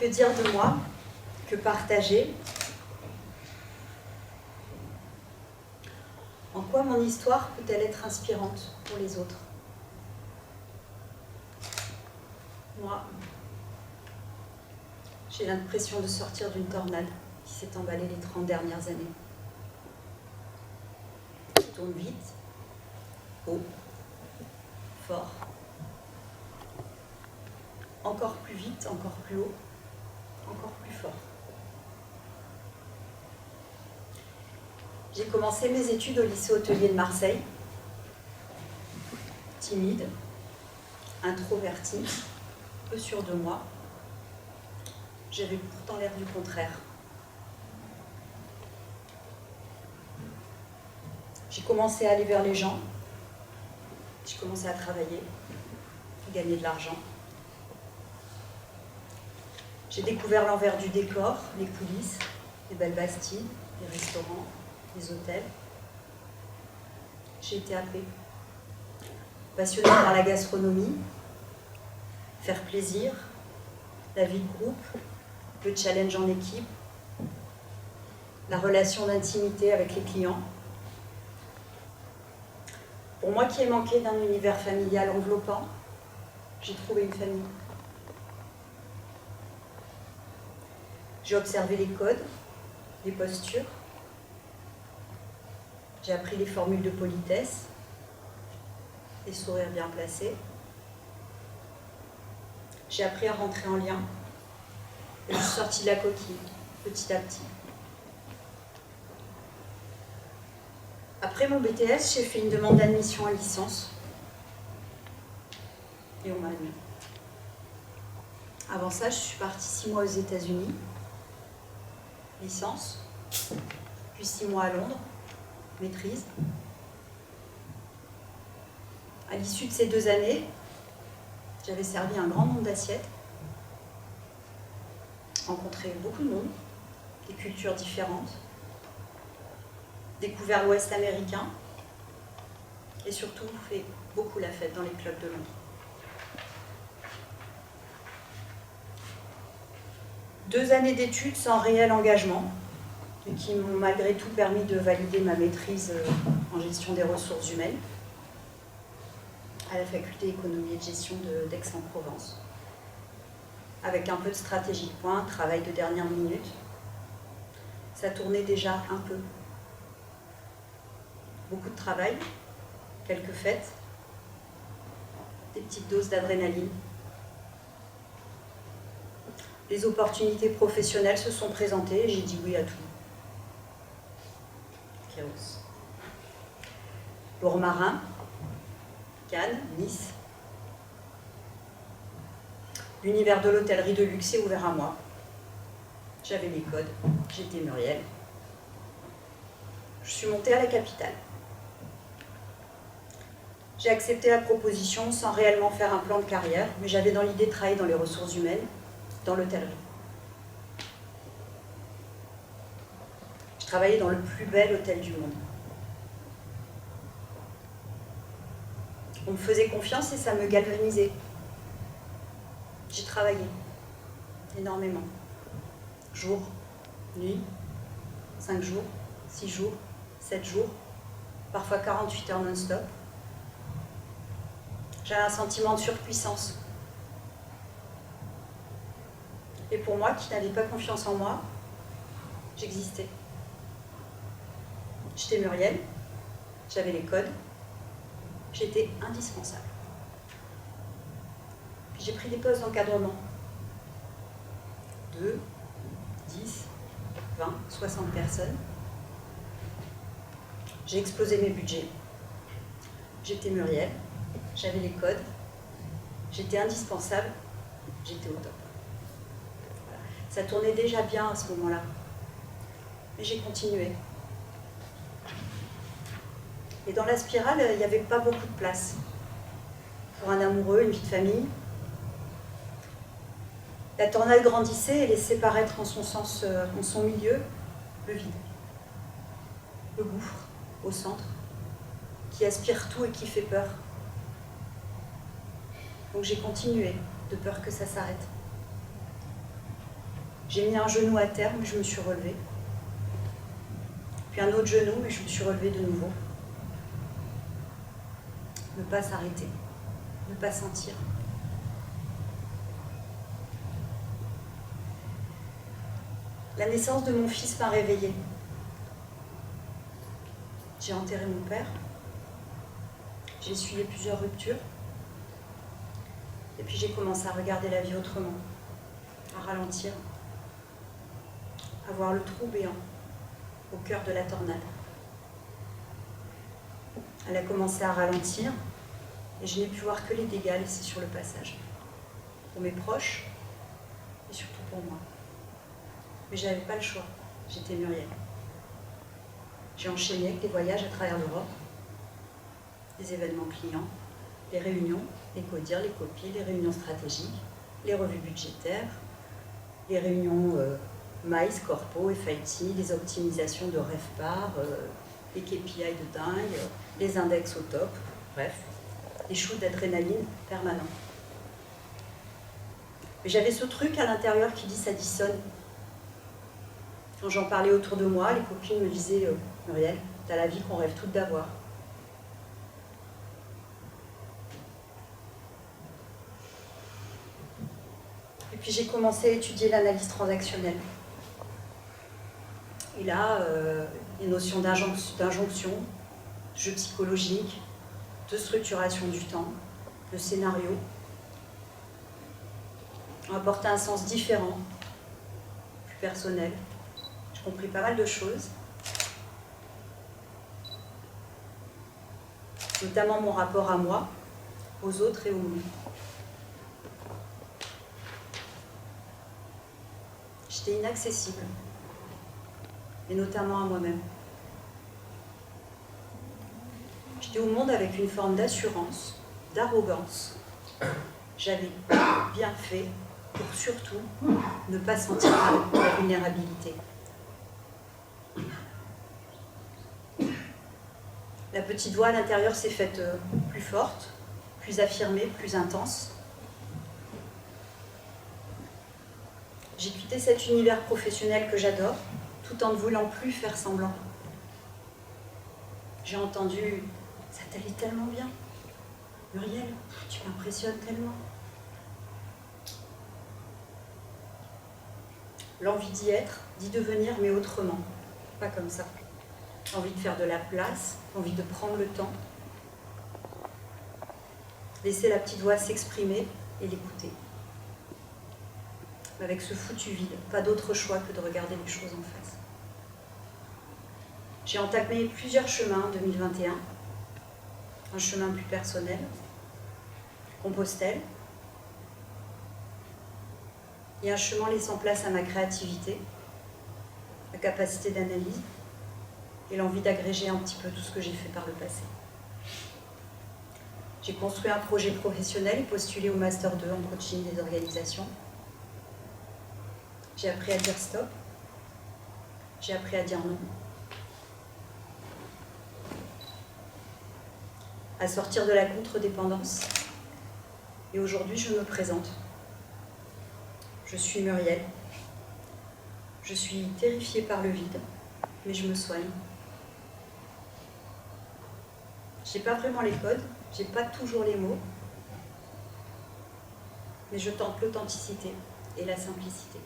Que dire de moi? Que partager? En quoi mon histoire peut-elle être inspirante pour les autres? Moi, j'ai l'impression de sortir d'une tornade qui s'est emballée les 30 dernières années. Qui tourne vite, haut, fort, encore plus vite, encore plus haut, encore plus fort. J'ai commencé mes études au lycée hôtelier de Marseille, timide, introvertie, peu sûre de moi. J'avais pourtant l'air du contraire. J'ai commencé à aller vers les gens, j'ai commencé à travailler, gagner de l'argent. J'ai découvert l'envers du décor, les coulisses, les belles Bastilles, les restaurants, les hôtels. J'ai été happée, passionnée par la gastronomie, faire plaisir, la vie de groupe, le challenge en équipe, la relation d'intimité avec les clients. Pour moi qui ai manqué d'un univers familial enveloppant, j'ai trouvé une famille. J'ai observé les codes, les postures. J'ai appris les formules de politesse, les sourires bien placés. J'ai appris à rentrer en lien. Et je suis sortie de la coquille, petit à petit. Après mon BTS, j'ai fait une demande d'admission à licence. Et on m'a admis. Avant ça, je suis partie 6 mois aux États-Unis, licence, puis 6 mois à Londres, maîtrise. À l'issue de ces 2 années, j'avais servi un grand nombre d'assiettes, rencontré beaucoup de monde, des cultures différentes, découvert l'Ouest américain et surtout fait beaucoup la fête dans les clubs de Londres. 2 années d'études sans réel engagement, et qui m'ont malgré tout permis de valider ma maîtrise en gestion des ressources humaines à la faculté économie et de gestion d'Aix-en-Provence. Avec un peu de stratégie de pointe, travail de dernière minute, ça tournait déjà un peu. Beaucoup de travail, quelques fêtes, des petites doses d'adrénaline. Les opportunités professionnelles se sont présentées et j'ai dit oui à tout. Kéros. Lourmarin, Cannes, Nice. L'univers de l'hôtellerie de luxe est ouvert à moi. J'avais mes codes, j'étais Muriel. Je suis montée à la capitale. J'ai accepté la proposition sans réellement faire un plan de carrière, mais j'avais dans l'idée de travailler dans les ressources humaines, dans l'hôtellerie. Je travaillais dans le plus bel hôtel du monde. On me faisait confiance et ça me galvanisait. J'ai travaillé énormément. Jour, nuit, 5 jours, 6 jours, 7 jours, parfois 48 heures non-stop. J'avais un sentiment de surpuissance. Et pour moi, qui n'avais pas confiance en moi, j'existais. J'étais Muriel, j'avais les codes, j'étais indispensable. Puis j'ai pris des postes d'encadrement. 2, 10, 20, 60 personnes. J'ai explosé mes budgets. J'étais Muriel, j'avais les codes, j'étais indispensable, j'étais au top. Voilà. Ça tournait déjà bien à ce moment-là. Mais j'ai continué. Et dans la spirale, il n'y avait pas beaucoup de place. Pour un amoureux, une vie de famille. La tornade grandissait et laissait paraître en son milieu, le vide. Le gouffre, au centre, qui aspire tout et qui fait peur. Donc j'ai continué, de peur que ça s'arrête. J'ai mis un genou à terre, mais je me suis relevée. Puis un autre genou, mais je me suis relevée de nouveau. Ne pas s'arrêter, ne pas sentir. La naissance de mon fils m'a réveillée. J'ai enterré mon père. J'ai essuyé plusieurs ruptures. Et puis j'ai commencé à regarder la vie autrement, à ralentir, à voir le trou béant au cœur de la tornade. Elle a commencé à ralentir et je n'ai pu voir que les dégâts laissés sur le passage, pour mes proches et surtout pour moi. Mais je n'avais pas le choix, j'étais Muriel. J'ai enchaîné avec des voyages à travers l'Europe, des événements clients, les réunions, les codires, les copies, les réunions stratégiques, les revues budgétaires, les réunions MICE, Corpo, FIT, les optimisations de REVPAR, les KPI de dingue, les index au top, bref, des shoots d'adrénaline permanents. Mais j'avais ce truc à l'intérieur qui dit ça dissonne. Quand j'en parlais autour de moi, les copines me disaient Muriel, t'as la vie qu'on rêve toutes d'avoir. Et puis j'ai commencé à étudier l'analyse transactionnelle. Et là, les notions d'injonction, de jeu psychologique, de structuration du temps, de scénario, ont apporté un sens différent, plus personnel. J'ai compris pas mal de choses, notamment mon rapport à moi, aux autres et au monde. J'étais inaccessible, et notamment à moi-même. J'étais au monde avec une forme d'assurance, d'arrogance. J'avais bien fait pour surtout ne pas sentir la vulnérabilité. La petite voix à l'intérieur s'est faite plus forte, plus affirmée, plus intense. J'ai quitté cet univers professionnel que j'adore, tout en ne voulant plus faire semblant. J'ai entendu « ça t'allait tellement bien, Muriel, tu m'impressionnes tellement ». L'envie d'y être, d'y devenir, mais autrement, pas comme ça. L'envie de faire de la place, l'envie de prendre le temps, laisser la petite voix s'exprimer et l'écouter. Avec ce foutu vide, pas d'autre choix que de regarder les choses en face. J'ai entamé plusieurs chemins en 2021. Un chemin plus personnel, Compostelle, et un chemin laissant place à ma créativité, ma capacité d'analyse et l'envie d'agréger un petit peu tout ce que j'ai fait par le passé. J'ai construit un projet professionnel et postulé au Master 2 en coaching des organisations. J'ai appris à dire stop, j'ai appris à dire non, à sortir de la contre-dépendance. Et aujourd'hui, je me présente. Je suis Muriel. Je suis terrifiée par le vide, mais je me soigne. Je n'ai pas vraiment les codes, je n'ai pas toujours les mots, mais je tente l'authenticité et la simplicité.